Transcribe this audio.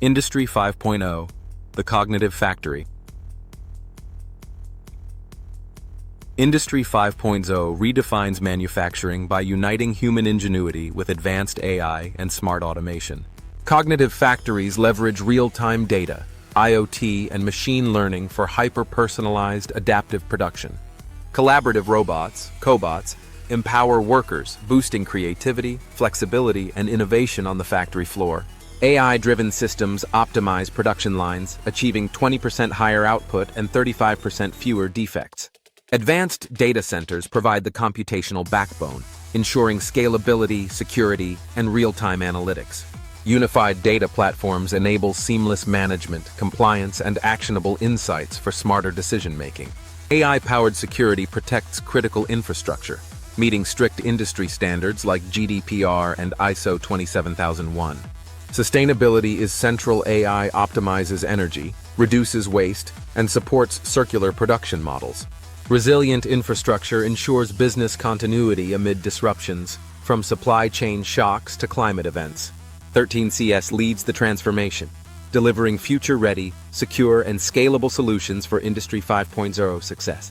Industry 5.0, the cognitive factory. Industry 5.0 redefines manufacturing by uniting human ingenuity with advanced AI and smart automation. Cognitive factories leverage real-time data, IoT, and machine learning for hyper-personalized, adaptive production. Collaborative robots, cobots, empower workers, boosting creativity, flexibility, and innovation on the factory floor. AI-driven systems optimize production lines, achieving 20% higher output and 35% fewer defects. Advanced data centers provide the computational backbone, ensuring scalability, security, and real-time analytics. Unified data platforms enable seamless management, compliance, and actionable insights for smarter decision-making. AI-powered security protects critical infrastructure, meeting strict industry standards like GDPR and ISO 27001. Sustainability is central. AI optimizes energy, reduces waste, and supports circular production models. Resilient infrastructure ensures business continuity amid disruptions, from supply chain shocks to climate events. 13CS leads the transformation, delivering future-ready, secure, and scalable solutions for Industry 5.0 success.